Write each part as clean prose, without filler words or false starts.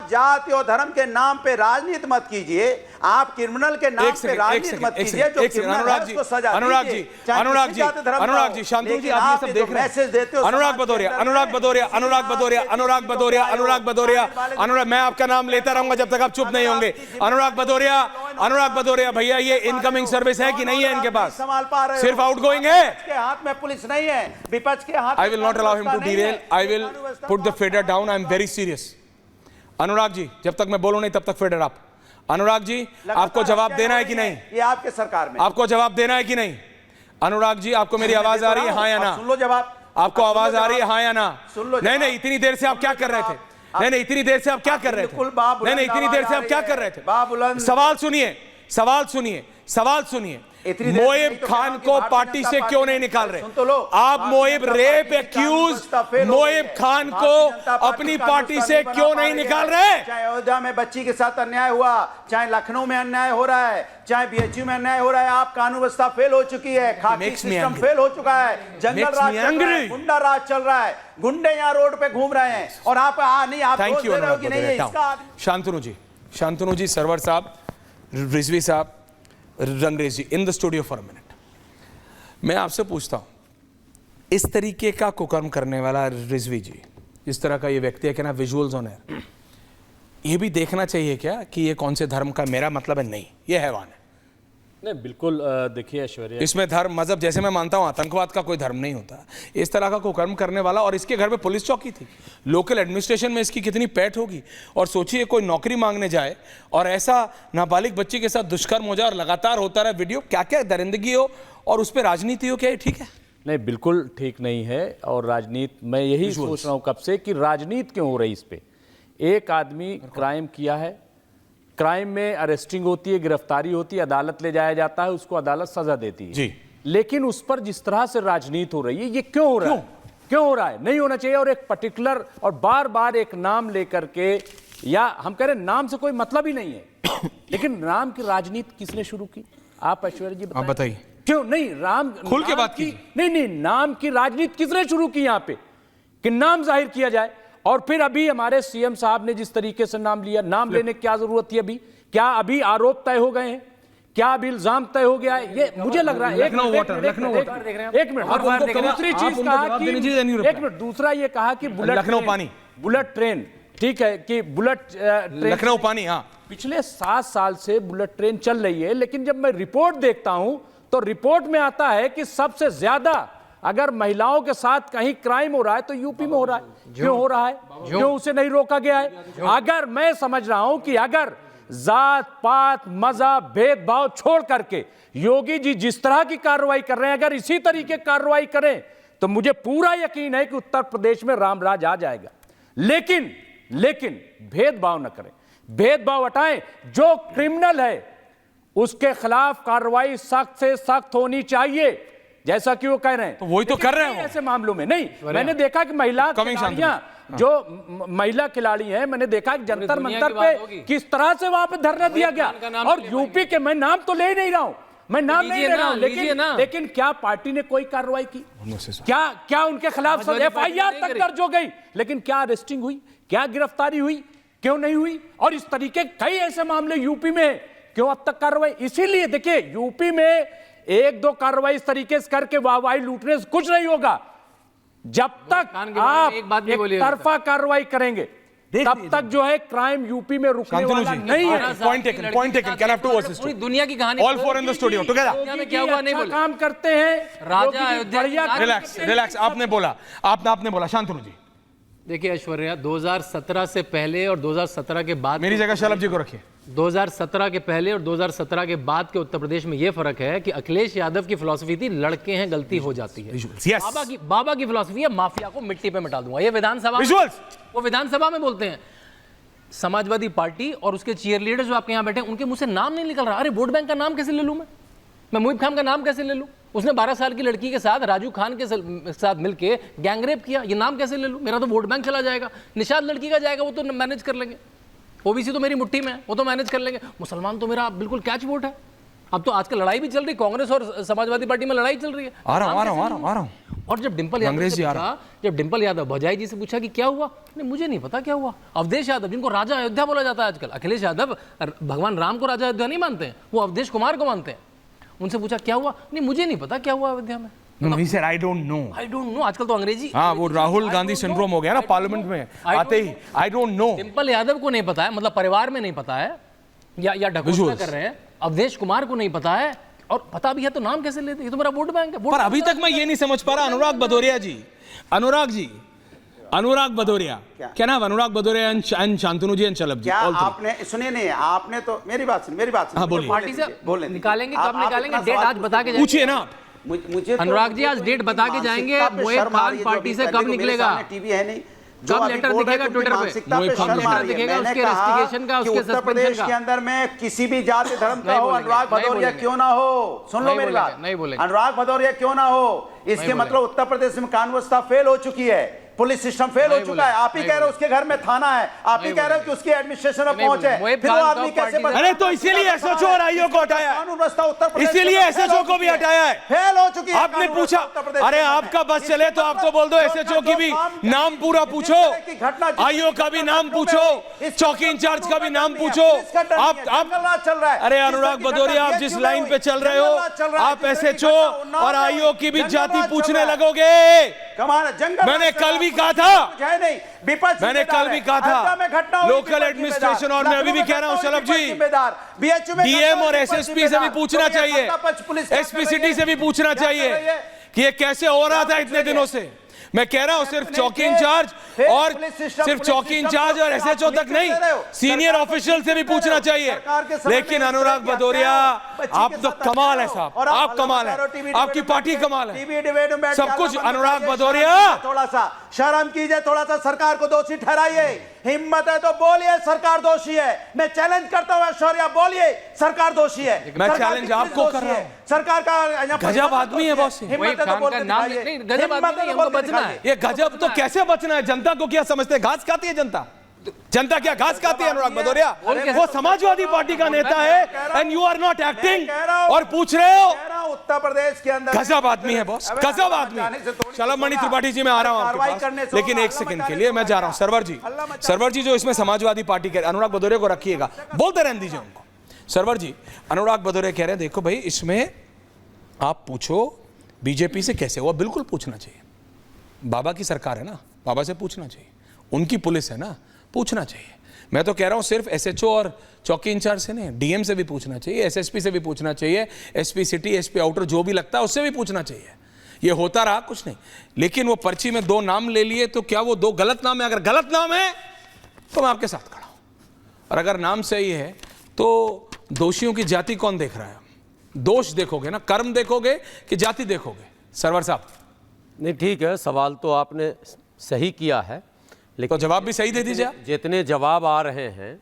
जाति और धर्म के नाम पे राजनीति मत कीजिए, आप क्रिमिनल के नाम पे राजनीति मत कीजिए। अनुराग जी, शांतनु जी, आप ये सब देख रहे हैं। अनुराग भदौरिया, मैं आपका नाम लेता रहूंगा जब तक आप चुप नहीं होंगे। अनुराग भदौरिया भैया, ये इनकमिंग सर्विस है कि नहीं है इनके पास? सिर्फ आउटगोइंग है। के हाथ में पुलिस नहीं है, विपक्ष के हाथ। I will not allow him to derail, I will put the fader down, I am very serious. Anurag ji, जब तक मैं बोलूं नहीं तब तक फेडर आप। अनुराग जी, आपको जवाब देना है कि नहीं? ये आपके सरकार में आपको आपको जवाब देना है कि नहीं? अनुराग जी, आपको मेरी आवाज आ रही है, हाँ या ना? सुन लो जवाब। आपको आवाज आ रही है, हाँ या ना? सुन लो। नहीं, इतनी देर से आप क्या कर रहे थे? नहीं, इतनी देर से आप क्या कर रहे थे? नहीं, इतनी देर से आप क्या कर रहे थे? सवाल सुनिए। मोएब खान को पार्टी से क्यों नहीं निकाल रहे? आप मोएब रेप एक्यूज मोएब खान को अपनी पार्टी से क्यों नहीं निकाल रहे? चाहे अयोध्या में बच्ची के साथ अन्याय हुआ, चाहे लखनऊ में अन्याय हो रहा है, चाहे बीएचयू में अन्याय हो रहा है, आप कानून व्यवस्था फेल हो चुकी है, खाकी सिस्टम फेल हो चुका है, जंगल राज चल रहा है, गुंडा राज चल रहा है, गुंडे यहाँ रोड पे घूम रहे हैं और आप नहीं, आप दोष दे रहे हो कि नहीं है इसका? शांतनु जी, server sahab, Rizvi sahab, Rangrez ji, in the studio for a minute. मैं आपसे पूछता हूं, इस तरीके का कुकर्म करने वाला रिजवी जी, इस तरह का ये व्यक्ति है कि ना, विजुअल्स ऑन एयर, ये भी देखना चाहिए क्या कि ये कौन से धर्म का? मेरा मतलब है नहीं, ये हैवान है। नहीं, बिल्कुल। देखिए ऐश्वर्या, इसमें धर्म मजहब, जैसे मैं मानता हूं आतंकवाद का कोई धर्म नहीं होता, इस तरह का कुकर्म करने वाला, और इसके घर में पुलिस चौकी थी, लोकल एडमिनिस्ट्रेशन में इसकी कितनी पैठ होगी। और सोचिए कोई नौकरी मांगने जाए और ऐसा नाबालिग बच्ची के साथ दुष्कर्म हो जाए और लगातार होता रहा वीडियो, क्या क्या दरिंदगी हो और उस पर राजनीति हो, क्या ये ठीक है? नहीं, बिल्कुल ठीक नहीं है। और राजनीति, मैं यही सोच रहा हूं कब से कि राजनीति क्यों हो रही इस पे। एक आदमी क्राइम किया है, क्राइम में अरेस्टिंग होती है, गिरफ्तारी होती है, अदालत ले जाया जाता है, उसको अदालत सजा देती है जी। लेकिन उस पर जिस तरह से राजनीति हो रही है, ये क्यों हो रहा है? क्यों हो रहा है? नहीं होना चाहिए। और एक पर्टिकुलर और बार बार एक नाम लेकर के, या हम कह रहे हैं नाम से कोई मतलब ही नहीं है लेकिन नाम की राजनीति किसने शुरू की? आप ऐश्वर्या जी बताइए। क्यों नहीं? राम खुल के बात की। नहीं, नाम की राजनीति किसने शुरू की यहाँ पे कि नाम जाहिर किया जाए? और फिर अभी हमारे सीएम साहब ने जिस तरीके से नाम लिया, नाम लेने की क्या जरूरत थी? अभी क्या अभी आरोप तय हो गए हैं? क्या अभी इल्जाम तय हो गया है? ये मुझे लग रहा है। एक मिनट, दूसरी चीज कहा कि एक मिनट, दूसरा ये कहा कि बुलेट ट्रेन, ठीक है कि बुलेट ट्रेन लखनऊ पानी, हाँ, पिछले 7 साल से बुलेट ट्रेन चल रही है, लेकिन जब मैं रिपोर्ट देखता हूं तो रिपोर्ट में आता है कि सबसे ज्यादा अगर महिलाओं के साथ कहीं क्राइम हो रहा है तो यूपी में हो रहा है। क्यों हो रहा है? क्यों उसे नहीं रोका गया है? अगर मैं समझ रहा हूं कि अगर जात पात मजहब भेदभाव छोड़ करके योगी जी जिस तरह की कार्रवाई कर रहे हैं, अगर इसी तरीके कार्रवाई करें तो मुझे पूरा यकीन है कि उत्तर प्रदेश में रामराज आ जाएगा। लेकिन भेदभाव न करें, भेदभाव हटाएं। जो क्रिमिनल है उसके खिलाफ कार्रवाई सख्त से सख्त होनी चाहिए, जैसा कि वो कह रहे हैं। तो वही तो कर रहे हैं ऐसे मामलों में। नहीं, मैंने देखा कि महिला खिलाड़ियां, जो महिला खिलाड़ी हैं, मैंने देखा कि जंतर मंतर पे किस तरह से वहां पे धरना दिया गया। और यूपी के, मैं नाम तो ले नहीं रहा हूं, मैं नाम नहीं ले रहा हूं, लेकिन क्या पार्टी ने कोई कार्रवाई की? क्या उनके खिलाफ FIR तक दर्ज हो गई? लेकिन क्या अरेस्टिंग हुई? क्या गिरफ्तारी हुई? क्यों नहीं हुई? और इस तरीके कई ऐसे मामले यूपी में, क्यों अब तक कार्रवाई? इसीलिए देखिए, यूपी में 1-2 कार्रवाई इस तरीके से करके वाहवाही लूटने से कुछ नहीं होगा। जब तक आप एक तरफा कार्रवाई करेंगे तब तक जो है क्राइम यूपी में रुकने वाला नहीं है। Point taken. Can have to assist. पूरी दुनिया की कहानी all four in the studio together. में क्या हुआ नहीं बोले, काम करते हैं राजा अयोध्या। रिलैक्स, आपने बोला शांतनु जी। देखिए ऐश्वर्या, 2017 से पहले और 2017 के बाद, मेरी जगह शलभ जी को रखिए। 2017 के पहले और 2017 के बाद के उत्तर प्रदेश में यह फर्क है कि अखिलेश यादव की फिलॉसफी थी लड़के हैं गलती हो जाती है। बाबा की फिलॉसफी है माफिया को मिट्टी पे मिटा दूंगा। ये वो विधानसभा में बोलते हैं। समाजवादी पार्टी और उसके चीयर लीडर जो आपके यहाँ बैठे हैं, उनके मुंह से नाम नहीं निकल रहा। अरे वोट बैंक का नाम कैसे ले लूं मैं मोहिब खान का नाम कैसे ले लूं? उसने 12 साल की लड़की के साथ राजू खान के साथ मिलके गैंगरेप किया, ये नाम कैसे ले लूं? मेरा तो वोट बैंक चला जाएगा। निषाद लड़की का जाएगा, वो तो मैनेज कर लेंगे। ओबीसी तो मेरी मुट्ठी में है, वो तो मैनेज कर लेंगे। मुसलमान तो मेरा बिल्कुल कैच वोट है। अब तो आजकल लड़ाई भी चल रही, कांग्रेस और समाजवादी पार्टी में लड़ाई चल रही है। आ रहा हूं। और जब डिंपल यादव से पूछा, जब डिंपल यादव भजाई जी से पूछा कि क्या हुआ, नहीं मुझे नहीं पता क्या हुआ। अवधेश यादव, जिनको राजा अयोध्या बोला जाता है आजकल, अखिलेश यादव भगवान राम को राजा अयोध्या नहीं मानते हैं, वो अवधेश कुमार को मानते हैं। उनसे पूछा क्या हुआ, नहीं मुझे नहीं पता क्या हुआ अयोध्या में। No, he said, I don't know. आजकल तो अंग्रेजी, हाँ, वो राहुल गांधी सिंड्रोम हो गया ना पार्लियामेंट में आते ही, I don't know. Dimple Yadav को नहीं पता है, मतलब परिवार में नहीं पता है, या ढकोसला कर रहे हैं। अवधेश कुमार को नहीं पता है, और पता भी है तो नाम कैसे लेते? ये तो मेरा वोट बैंक है। पर अभी तक मैं ये नहीं समझ पा रहा, अनुराग भदौरिया क्या नाम? अनुराग भदौरिया एंड शांतनु जी एंड चलब जी। क्या आपने सुनिए नहीं, आपने तो मेरी बात सुनिए। हाँ, बोलिए। पार्टी से निकालेंगे, कब निकालेंगे? डेट आज बता के पूछिए ना। मुझे अनुराग जी आज डेट बता के जाएंगे, मोहित खान पार्टी से कब निकलेगा? टीवी है नहीं, कब लेटर दिखेगा ट्विटर पे? मोहित खान लेटर दिखेगा उसके रेस्टिकेशन का, उसके उत्तर प्रदेश के अंदर में किसी भी जाति धर्म का हो, अनुराग भदौरिया क्यों ना हो, सुन लो मेरी बात, नहीं बोलेंगे। अनुराग भदौरिया क्यों ना हो, इसके मतलब उत्तर प्रदेश में कानून व्यवस्था फेल हो चुकी है, पुलिस सिस्टम फेल हो चुका है। आप ही कह रहे हो उसके घर में थाना है, आप ही कह रहे हो कि उसकी एडमिनिस्ट्रेशन में पहुंच है, फिर वो आदमी कैसे? अरे तो इसीलिए एसएचओ और आईओ को हटाया, कानून व्यवस्था उत्तर प्रदेश इसीलिए एसएचओ को भी हटाया है, फेल हो चुकी है। आपने पूछा, अरे आपका बस चले तो आप तो बोल दो एसएचओ की भी नाम पूरा पूछो, आईओ का भी नाम पूछो, चौकी इंचार्ज का भी नाम पूछो। आप चल रहा है। अरे अनुराग भदौरिया, आप जिस लाइन पे चल रहे हो, आप एसएचओ और आईओ की भी जाति पूछने लगोगे। मैंने कल भी कहा था, मैंने कल भी कहा था, लोकल एडमिनिस्ट्रेशन, और मैं अभी भी कह रहा हूं शलभ जी, डीएम और एसएसपी से भी पूछना चाहिए, एसपी सिटी से भी पूछना चाहिए कि ये कैसे हो रहा था इतने दिनों से। मैं कह रहा हूं सिर्फ चौकी इंचार्ज और सिर्फ चौकी इंचार्ज और एसएचओ तक नहीं, सीनियर ऑफिशियल से भी पूछना चाहिए। लेकिन अनुराग भदौरिया, आप तो कमाल है साहब, आप कमाल है, आपकी पार्टी कमाल है, सब कुछ। अनुराग भदौरिया, थोड़ा सा शर्म कीजिए, थोड़ा सा सरकार को दोषी ठहराइए, हिम्मत है तो बोलिए सरकार दोषी है। मैं चैलेंज करता हूं ऐश्वर्या, बोलिए सरकार दोषी है। मैं चैलेंज आपको कर रहा हूं, सरकार का गजब आदमी है बॉस, हिम्मत है तो बोल के दिखाइए। गजब आदमी है, हमको बचना है। ये गजब तो कैसे बचना है? जनता को क्या समझते हैं, घास खाती है जनता? जनता क्या घास खाती है? अनुराग भदौरिया वो समाजवादी पार्टी का नेता है and you are not acting, और पूछ रहे हो। उत्तर प्रदेश के अंदर गजब आदमी है बॉस, गजब आदमी। शलभ मणि त्रिपाठी जी, मैं आ रहा हूं आपके पास, लेकिन एक सेकंड के लिए मैं जा रहा हूं। सरवर जी जो इसमें समाजवादी पार्टी के अनुराग भदौरिया को रखिएगा, बोलते रहने दीजिए उनको। सरवर जी, अनुराग भदौरिया कह रहे हैं देखो भाई, इसमें आप पूछो बीजेपी से कैसे हुआ, बिल्कुल पूछना चाहिए। बाबा की सरकार है ना, बाबा से पूछना चाहिए, उनकी पुलिस है ना, पूछना चाहिए। मैं तो कह रहा हूं सिर्फ एसएचओ और चौकी इंचार्ज से नहीं, डीएम से भी पूछना चाहिए, एसएसपी से भी पूछना चाहिए, एसपी सिटी, एसपी आउटर, जो भी लगता है उससे भी पूछना चाहिए। ये होता रहा कुछ नहीं, लेकिन वो पर्ची में 2 नाम ले लिए, तो क्या वो 2 गलत नाम है? अगर गलत नाम है तो मैं आपके साथ खड़ा हूं, और अगर नाम सही है तो दोषियों की जाति कौन देख रहा है? दोष देखोगे ना, कर्म देखोगे कि जाति देखोगे? सरवर साहब, नहीं ठीक है, सवाल तो आपने सही किया है, लेकिन तो जवाब भी सही दे दीजिए। जितने जवाब आ रहे हैं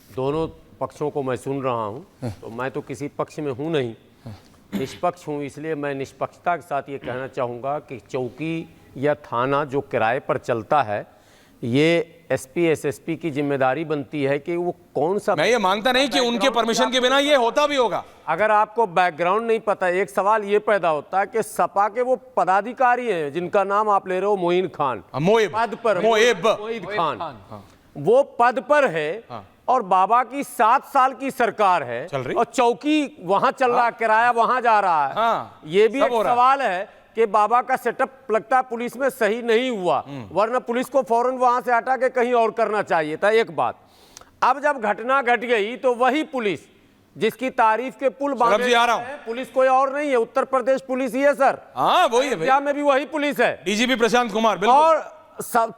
दोनों पक्षों को मैं सुन रहा हूं, तो मैं तो किसी पक्ष में हूं नहीं, निष्पक्ष हूं, इसलिए मैं निष्पक्षता के साथ ये कहना चाहूँगा कि चौकी या थाना जो किराए पर चलता है, ये एसपी एसएसपी की जिम्मेदारी बनती है कि वो कौन सा। मैं ये मानता नहीं कि उनके परमिशन के बिना ये होता भी होगा। अगर आपको बैकग्राउंड नहीं पता, एक सवाल ये पैदा होता है कि सपा के वो पदाधिकारी हैं जिनका नाम आप ले रहे हो, मोइन खान, पद पर, मोहित खान, वो पद पर है, और बाबा की 7 साल की सरकार है, और चौकी वहां चल रहा, किराया वहां जा रहा है। ये भी एक सवाल है कि बाबा का सेटअप लगता है पुलिस में सही नहीं हुआ, वरना पुलिस को फौरन वहां से हटा के कहीं और करना चाहिए था। एक बात, अब जब घटना घट गई तो वही पुलिस जिसकी तारीफ के पुल बांधे हैं, पुलिस कोई और नहीं है, उत्तर प्रदेश पुलिस ही है सर। हाँ वही है, में भी वही पुलिस है, डीजीपी प्रशांत कुमार। बिल्कुल। और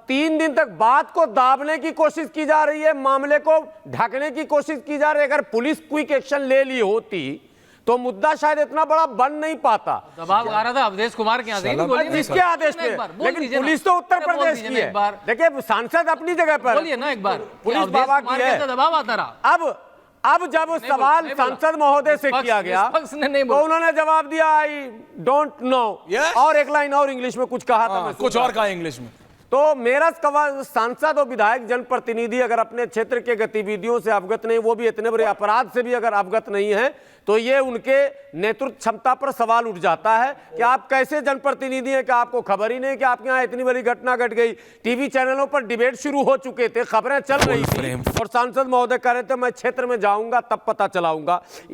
3 दिन तक बात को दाबने की कोशिश की जा रही है, मामले को ढकने की कोशिश की जा रही है। अगर पुलिस क्विक एक्शन ले ली होती तो मुद्दा शायद इतना बड़ा बन नहीं पाता। दबाव आ रहा था अवधेश कुमार के आदेश, किसके आदेश पे? लेकिन पुलिस तो उत्तर प्रदेश की है। देखिए सांसद अपनी जगह पर, बोलिए ना एक बार, पुलिस बाबा की है, दबाव आता रहा। अब जब सवाल सांसद महोदय से किया गया तो उन्होंने जवाब दिया आई डोंट नो, और एक लाइन और इंग्लिश में कुछ कहा था, कुछ और कहा इंग्लिश में। तो मेरठ का सांसद और विधायक जनप्रतिनिधि अगर अपने क्षेत्र के गतिविधियों से अवगत नहीं, वो भी इतने बड़े अपराध से भी अगर अवगत नहीं है, तो ये उनके नेतृत्व क्षमता पर सवाल उठ जाता है कि आप कैसे जनप्रतिनिधि हैं कि आपको खबर ही नहीं कि आपके यहाँ इतनी बड़ी घटना घट गई। टीवी चैनलों पर डिबेट शुरू हो चुके थे, खबरें चल रही थी और सांसद महोदय कह रहे थे मैं क्षेत्र में जाऊंगा तब पता चलाऊंगा।